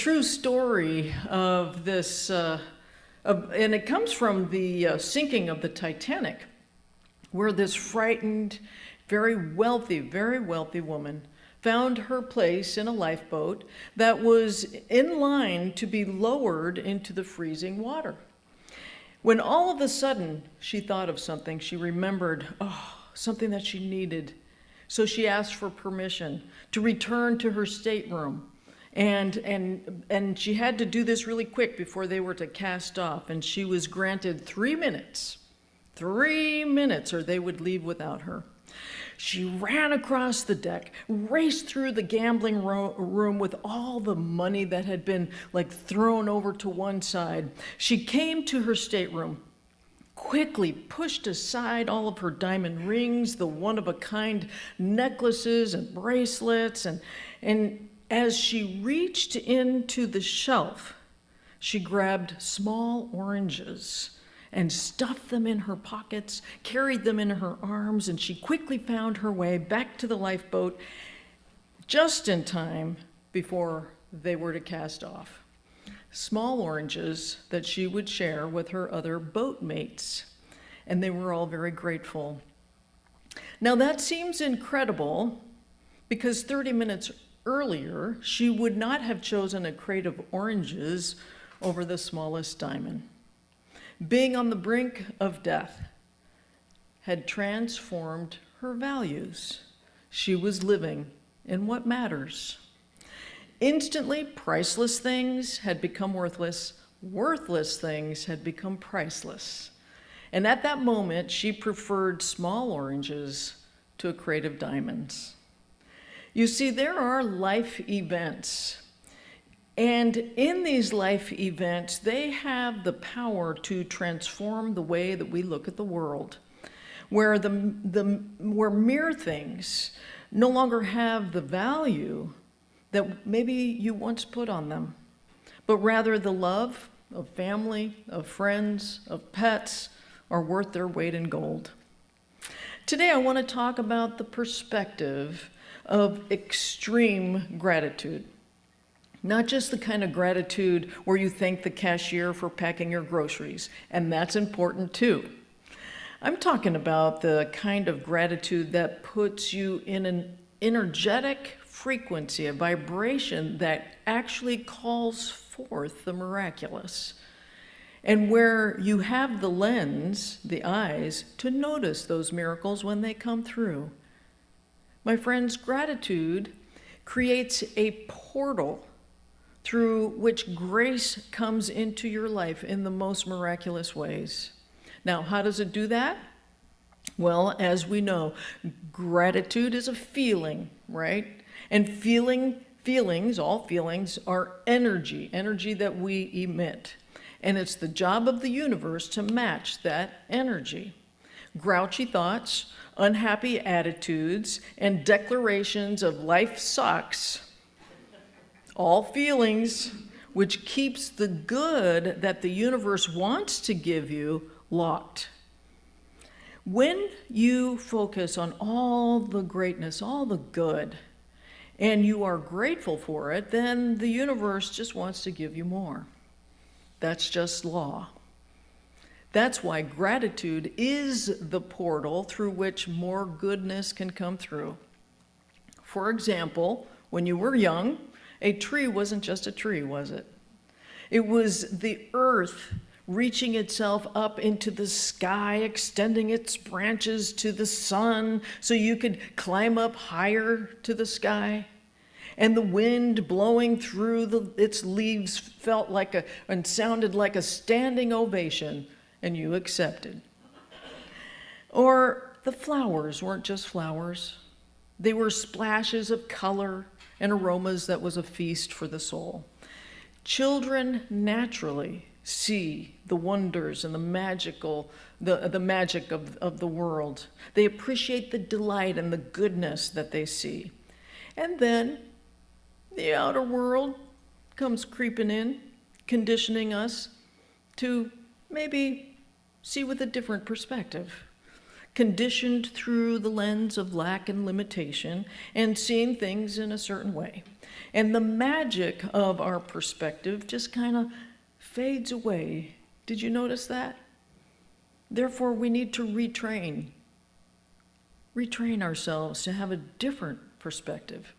true story of this, and it comes from the sinking of the Titanic, where this frightened, very wealthy woman found her place in a lifeboat that was in line to be lowered into the freezing water. When all of a sudden she thought of something, she remembered, something that she needed. So she asked for permission to return to her stateroom. And she had to do this really quick before they were to cast off. And she was granted 3 minutes, or they would leave without her. She ran across the deck, raced through the gambling room with all the money that had been thrown over to one side. She came to her stateroom, quickly pushed aside all of her diamond rings, the one-of-a-kind necklaces and bracelets, and as she reached into the shelf, she grabbed small oranges and stuffed them in her pockets, carried them in her arms, and she quickly found her way back to the lifeboat just in time before they were to cast off. Small oranges that she would share with her other boat mates, and they were all very grateful. Now that seems incredible because 30 minutes earlier, she would not have chosen a crate of oranges over the smallest diamond. Being on the brink of death had transformed her values. She was living in what matters. Instantly, priceless things had become worthless. Worthless things had become priceless. And at that moment, she preferred small oranges to a crate of diamonds. You see, there are life events. And in these life events, they have the power to transform the way that we look at the world, where where mere things no longer have the value that maybe you once put on them, but rather the love of family, of friends, of pets are worth their weight in gold. Today, I want to talk about the perspective of extreme gratitude. Not just the kind of gratitude where you thank the cashier for packing your groceries, and that's important too. I'm talking about the kind of gratitude that puts you in an energetic frequency, a vibration that actually calls forth the miraculous, and where you have the lens, the eyes, to notice those miracles when they come through. My friends, gratitude creates a portal through which grace comes into your life in the most miraculous ways. Now, how does it do that? Well, as we know, gratitude is a feeling, right? And feelings, all feelings, are energy that we emit. And it's the job of the universe to match that energy. Grouchy thoughts, unhappy attitudes, and declarations of life sucks, all feelings, which keeps the good that the universe wants to give you locked. When you focus on all the greatness, all the good, and you are grateful for it, then the universe just wants to give you more. That's just law. That's why gratitude is the portal through which more goodness can come through. For example, when you were young, a tree wasn't just a tree, was it? It was the earth reaching itself up into the sky, extending its branches to the sun so you could climb up higher to the sky. And the wind blowing through its leaves felt and sounded like a standing ovation, and you accepted. Or the flowers weren't just flowers. They were splashes of color and aromas that was a feast for the soul. Children naturally see the wonders and the magic of the world. They appreciate the delight and the goodness that they see. And then the outer world comes creeping in, conditioning us to maybe see with a different perspective. Conditioned through the lens of lack and limitation and seeing things in a certain way. And the magic of our perspective just kind of fades away. Did you notice that? Therefore, we need to retrain ourselves to have a different perspective.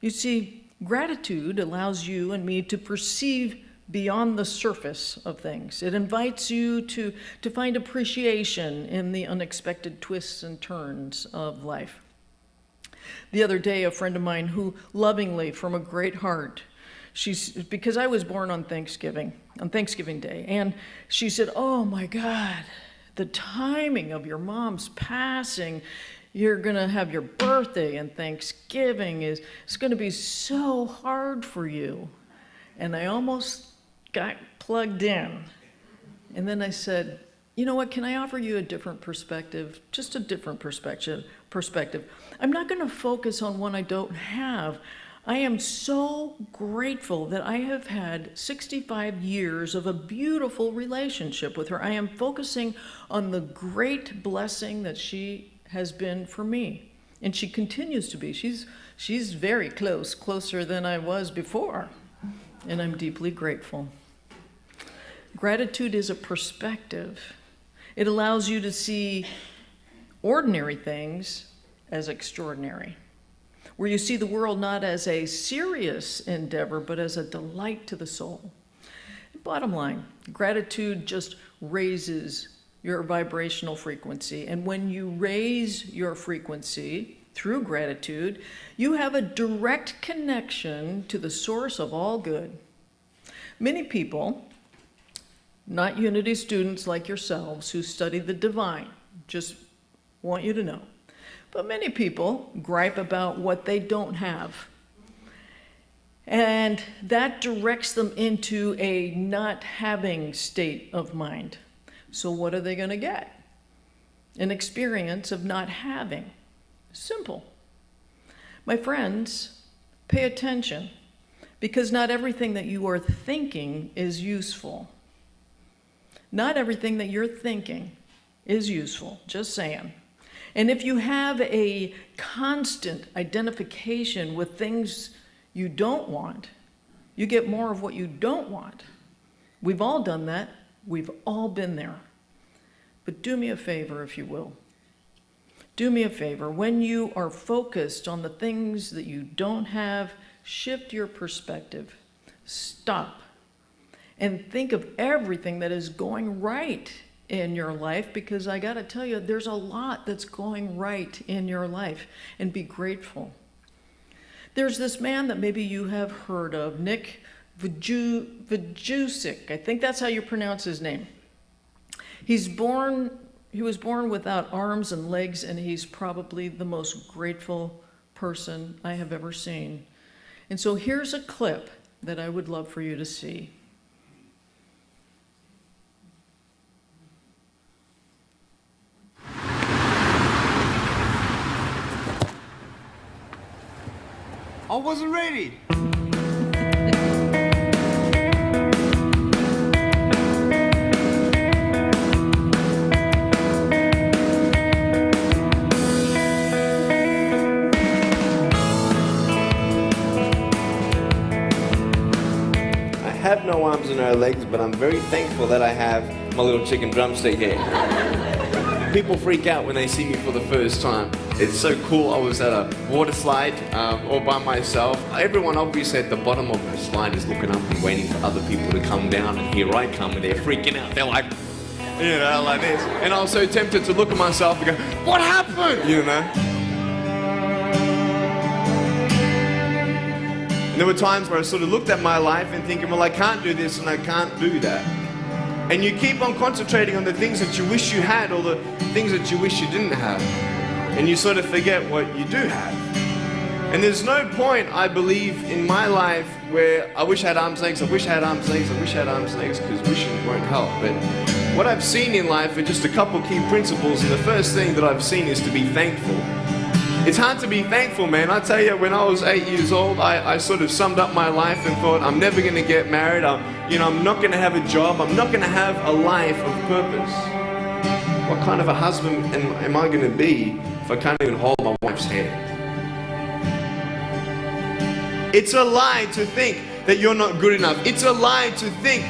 You see, gratitude allows you and me to perceive beyond the surface of things. It invites you to find appreciation in the unexpected twists and turns of life. The other day, a friend of mine who lovingly, from a great heart, because I was born on Thanksgiving Day, and she said, "Oh my God, the timing of your mom's passing, you're gonna have your birthday and Thanksgiving it's gonna be so hard for you." And I almost got plugged in. And then I said, "You know what, can I offer you a different perspective? Just a different perspective. I'm not gonna focus on what I don't have. I am so grateful that I have had 65 years of a beautiful relationship with her. I am focusing on the great blessing that she has been for me. And she continues to be. She's very closer than I was before. And I'm deeply grateful." Gratitude is a perspective. It allows you to see ordinary things as extraordinary, where you see the world not as a serious endeavor, but as a delight to the soul. Bottom line, gratitude just raises your vibrational frequency. And when you raise your frequency through gratitude, you have a direct connection to the source of all good. Many people, not Unity students like yourselves who study the divine, just want you to know, but many people gripe about what they don't have. And that directs them into a not having state of mind. So what are they going to get? An experience of not having. Simple. My friends, pay attention, because not everything that you are thinking is useful. Not everything that you're thinking is useful, just saying. And if you have a constant identification with things you don't want, you get more of what you don't want. We've all done that. We've all been there. But do me a favor, if you will. Do me a favor. When you are focused on the things that you don't have, shift your perspective. Stop and think of everything that is going right in your life, because I got to tell you, there's a lot that's going right in your life, and be grateful. There's this man that maybe you have heard of, Nick Vujicic. I think that's how you pronounce his name. He was born without arms and legs, and he's probably the most grateful person I have ever seen. And so here's a clip that I would love for you to see. I wasn't ready. I have no arms and no legs, but I'm very thankful that I have my little chicken drumstick here. People freak out when they see me for the first time. It's so cool. I was at a water slide all by myself. Everyone obviously at the bottom of the slide is looking up and waiting for other people to come down, and here I come and they're freaking out. They're like, you know, like this. And I was so tempted to look at myself and go, what happened? You know? And there were times where I sort of looked at my life and thinking, well, I can't do this and I can't do that. And you keep on concentrating on the things that you wish you had or the things that you wish you didn't have. And you sort of forget what you do have. And there's no point, I believe, in my life where I wish I had arms and legs, I wish I had arms and legs, I wish I had arms and legs, because wishing won't help. But what I've seen in life are just a couple key principles, and the first thing that I've seen is to be thankful. It's hard to be thankful, man. I tell you, when I was 8 years old, I sort of summed up my life and thought, I'm never going to get married, I'm not going to have a job, I'm not going to have a life of purpose. What kind of a husband am I going to be if I can't even hold my wife's hand? It's a lie to think that you're not good enough. It's a lie to think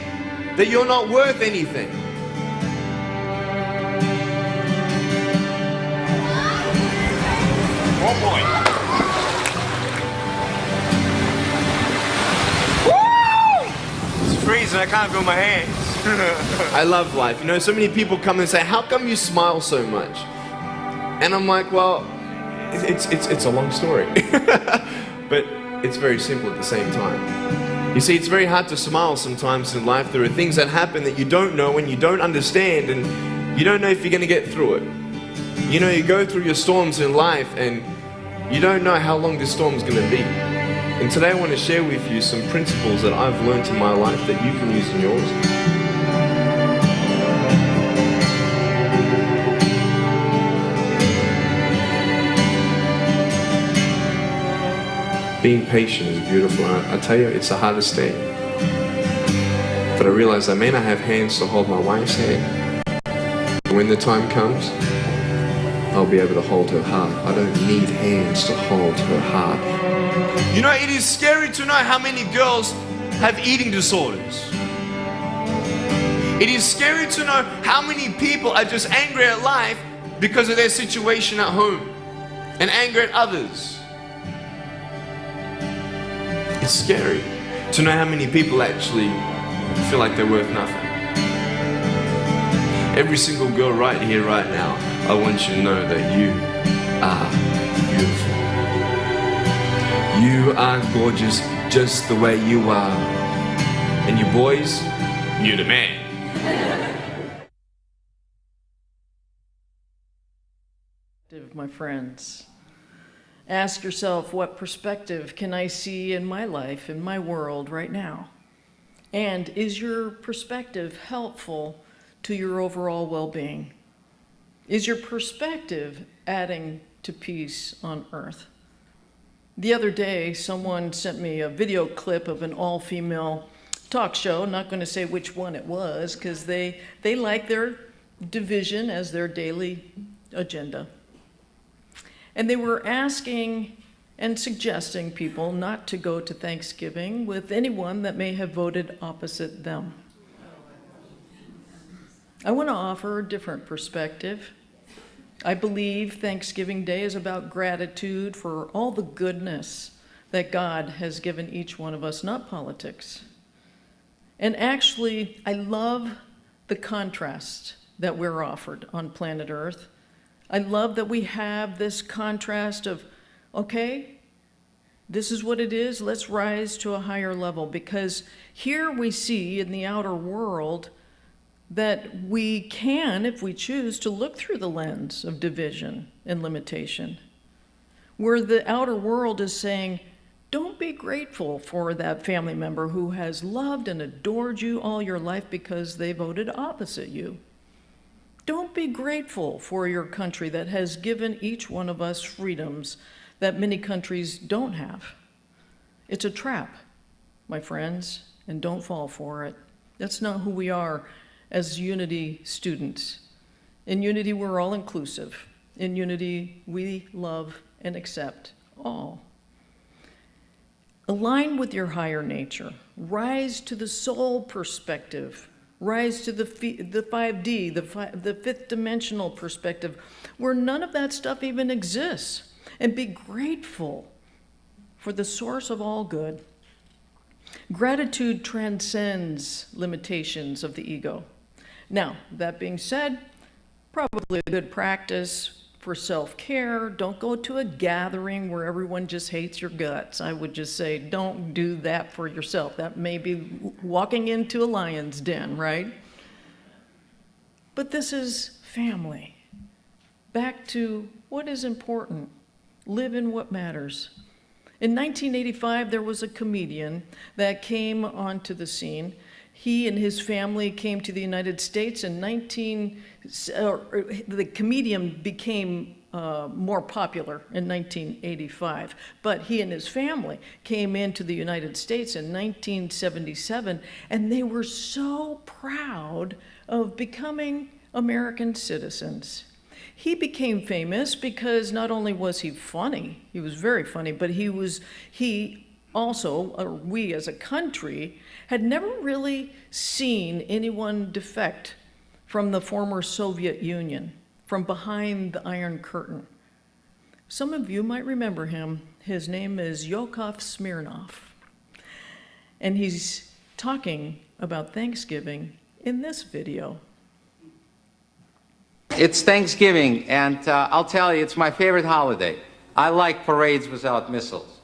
that you're not worth anything. Oh boy. Woo! It's freezing, I can't feel my hands. I love life. You know, so many people come and say, how come you smile so much? And I'm like, well, it's a long story. But it's very simple at the same time. You see, it's very hard to smile sometimes in life. There are things that happen that you don't know and you don't understand, and you don't know if you're going to get through it. You know, you go through your storms in life and you don't know how long this storm is going to be. And today I want to share with you some principles that I've learned in my life that you can use in yours. Being patient is beautiful. I tell you, it's the hardest thing. But I realize I may not have hands to hold my wife's hand. When the time comes, I'll be able to hold her heart. I don't need hands to hold her heart. You know, it is scary to know how many girls have eating disorders. It is scary to know how many people are just angry at life because of their situation at home and angry at others. It's scary to know how many people actually feel like they're worth nothing. Every single girl right here, right now, I want you to know that you are beautiful. You are gorgeous just the way you are. And you boys, you're the man. My friends, ask yourself, what perspective can I see in my life, in my world right now? And is your perspective helpful to your overall well-being? Is your perspective adding to peace on earth? The other day, someone sent me a video clip of an all-female talk show. I'm not going to say which one it was, because they like their division as their daily agenda. And they were asking and suggesting people not to go to Thanksgiving with anyone that may have voted opposite them. I want to offer a different perspective. I believe Thanksgiving Day is about gratitude for all the goodness that God has given each one of us, not politics. And actually, I love the contrast that we're offered on planet Earth. I love that we have this contrast of, okay, this is what it is, let's rise to a higher level. Because here we see in the outer world that we can, if we choose, to look through the lens of division and limitation. Where the outer world is saying, don't be grateful for that family member who has loved and adored you all your life because they voted opposite you. Don't be grateful for your country that has given each one of us freedoms that many countries don't have. It's a trap, my friends, and don't fall for it. That's not who we are as Unity students. In Unity, we're all inclusive. In Unity, we love and accept all. Align with your higher nature. Rise to the soul perspective. Rise to the 5D, the fifth dimensional perspective, where none of that stuff even exists. And be grateful for the source of all good. Gratitude transcends limitations of the ego. Now, that being said, probably a good practice for self-care. Don't go to a gathering where everyone just hates your guts. I would just say, don't do that for yourself. That may be walking into a lion's den, right? But this is family. Back to what is important. Live in what matters. In 1985, there was a comedian that came onto the scene. He and his family came to the United States in the comedian became more popular in 1985, but he and his family came into the United States in 1977, and they were so proud of becoming American citizens. He became famous because not only was he funny, he was very funny, but he Also, we as a country had never really seen anyone defect from the former Soviet Union, from behind the Iron Curtain. Some of you might remember him. His name is Yakov Smirnov. And he's talking about Thanksgiving in this video. It's Thanksgiving, and I'll tell you, it's my favorite holiday. I like parades without missiles.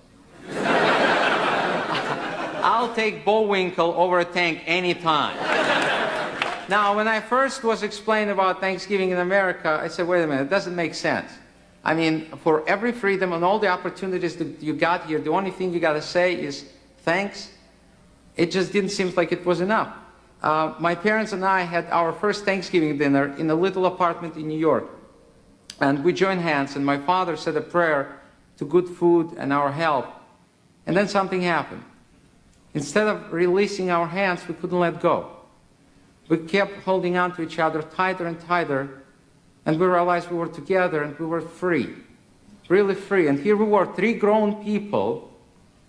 I'll take Bullwinkle over a tank anytime. Now, when I first was explained about Thanksgiving in America, I said, wait a minute, it doesn't make sense. I mean, for every freedom and all the opportunities that you got here, the only thing you got to say is thanks. It just didn't seem like it was enough. My parents and I had our first Thanksgiving dinner in a little apartment in New York. And we joined hands, and my father said a prayer to good food and our health. And then something happened. Instead of releasing our hands, we couldn't let go. We kept holding on to each other tighter and tighter, and we realized we were together and we were free, really free. And here we were, 3 grown people,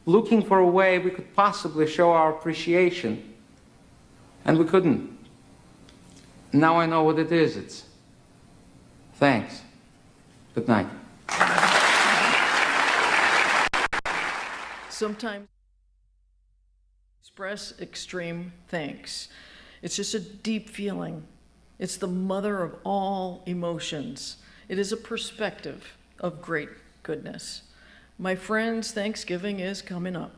looking for a way we could possibly show our appreciation, and we couldn't. Now I know what it is. It's thanks. Good night. Sometimes express extreme thanks. It's just a deep feeling. It's the mother of all emotions. It is a perspective of great goodness. My friends, Thanksgiving is coming up.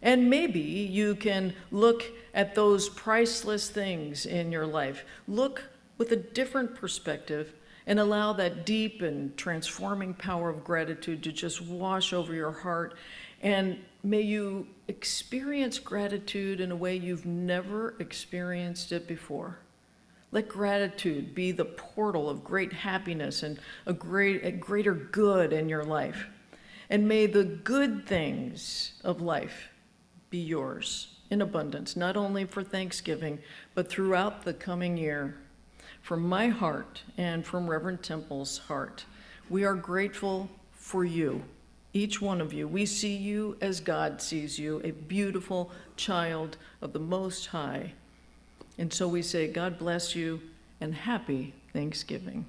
And maybe you can look at those priceless things in your life. Look with a different perspective and allow that deep and transforming power of gratitude to just wash over your heart. And may you experience gratitude in a way you've never experienced it before. Let gratitude be the portal of great happiness and a greater good in your life. And may the good things of life be yours in abundance, not only for Thanksgiving, but throughout the coming year. From my heart and from Reverend Temple's heart, we are grateful for you, each one of you. We see you as God sees you, a beautiful child of the Most High. And so we say, God bless you and happy Thanksgiving.